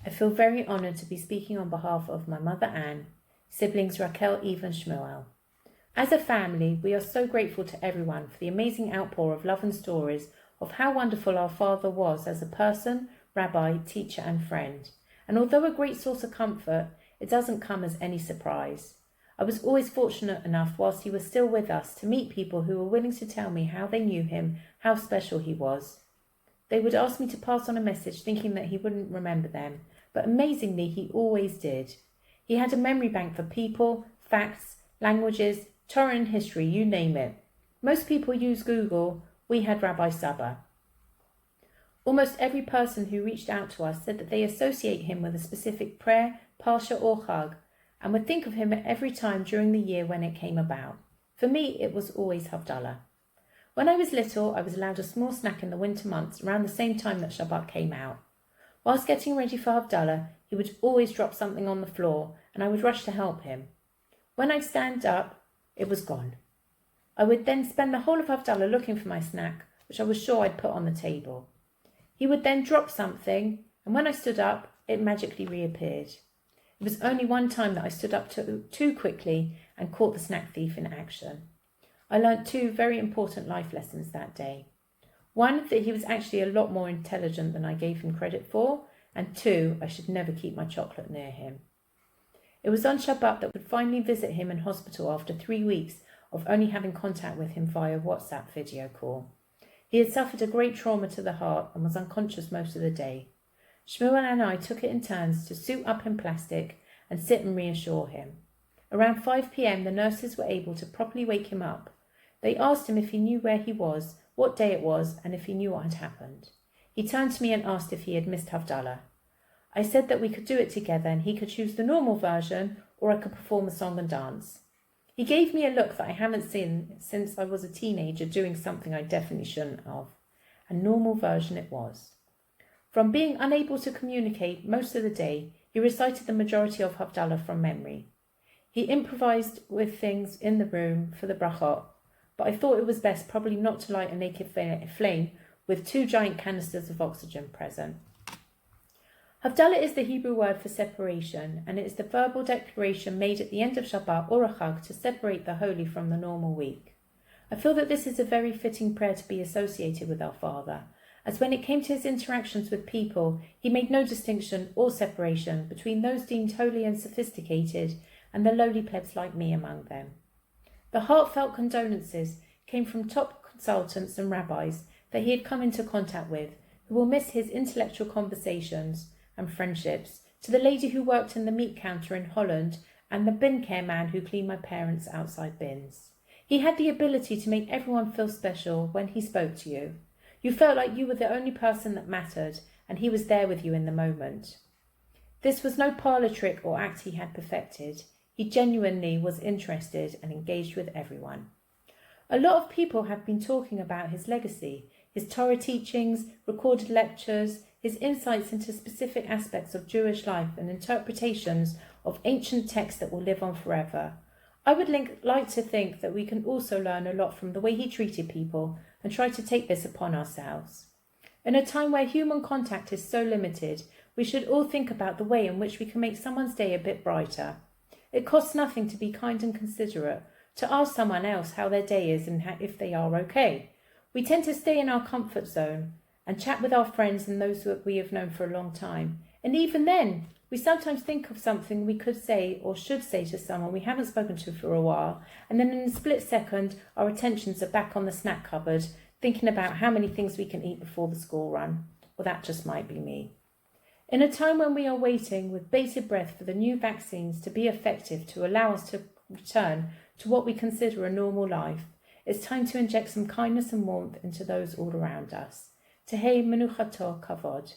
I feel very honoured to be speaking on behalf of my mother Anne, siblings Raquel, Eve and Shmuel. As a family, we are so grateful to everyone for the amazing outpour of love and stories of how wonderful our father was as a person, rabbi, teacher and friend. And although a great source of comfort, it doesn't come as any surprise. I was always fortunate enough whilst he was still with us to meet people who were willing to tell me how they knew him, how special he was. They would ask me to pass on a message thinking that he wouldn't remember them, but amazingly he always did. He had a memory bank for people, facts, languages, Torah and history, you name it. Most people use Google. We had Rabbi Saba. Almost every person who reached out to us said that they associate him with a specific prayer, parsha or chag, and would think of him at every time during the year when it came about. For me, it was always Havdalah. When I was little, I was allowed a small snack in the winter months around the same time that Shabbat came out. Whilst getting ready for Havdalah, he would always drop something on the floor and I would rush to help him. When I'd stand up, it was gone. I would then spend the whole of Havdalah looking for my snack, which I was sure I'd put on the table. He would then drop something, and when I stood up, it magically reappeared. It was only one time that I stood up too quickly and caught the snack thief in action. I learnt 2 very important life lessons that day. 1, that he was actually a lot more intelligent than I gave him credit for, and 2, I should never keep my chocolate near him. It was on Shabbat that would finally visit him in hospital after 3 weeks of only having contact with him via WhatsApp video call. He had suffered a great trauma to the heart and was unconscious most of the day. Shmuel and I took it in turns to suit up in plastic and sit and reassure him. Around 5 p.m, the nurses were able to properly wake him up. They asked him if he knew where he was, what day it was, and if he knew what had happened. He turned to me and asked if he had missed Havdalah. I said that we could do it together and he could choose the normal version or I could perform a song and dance. He gave me a look that I haven't seen since I was a teenager doing something I definitely shouldn't have. A normal version it was. From being unable to communicate most of the day, he recited the majority of Havdalah from memory. He improvised with things in the room for the brachot, but I thought it was best probably not to light a naked flame with 2 giant canisters of oxygen present. Havdalah is the Hebrew word for separation, and it is the verbal declaration made at the end of Shabbat or a Chag to separate the holy from the normal week. I feel that this is a very fitting prayer to be associated with our Father, as when it came to his interactions with people, he made no distinction or separation between those deemed holy and sophisticated and the lowly plebs like me among them. The heartfelt condolences came from top consultants and rabbis that he had come into contact with, who will miss his intellectual conversations and friendships, to the lady who worked in the meat counter in Holland and the bin care man who cleaned my parents' outside bins. He had the ability to make everyone feel special when he spoke to you. You felt like you were the only person that mattered and he was there with you in the moment. This was no parlour trick or act he had perfected. He genuinely was interested and engaged with everyone. A lot of people have been talking about his legacy, his Torah teachings, recorded lectures, his insights into specific aspects of Jewish life and interpretations of ancient texts that will live on forever. I would like to think that we can also learn a lot from the way he treated people and try to take this upon ourselves. In a time where human contact is so limited, we should all think about the way in which we can make someone's day a bit brighter. It costs nothing to be kind and considerate, to ask someone else how their day is and if they are okay. We tend to stay in our comfort zone and chat with our friends and those that we have known for a long time. And even then, we sometimes think of something we could say or should say to someone we haven't spoken to for a while, and then in a split second, our attentions are back on the snack cupboard, thinking about how many things we can eat before the school run. Or that just might be me. In a time when we are waiting with bated breath for the new vaccines to be effective to allow us to return to what we consider a normal life, it's time to inject some kindness and warmth into those all around us. Tehei menuchato kavod.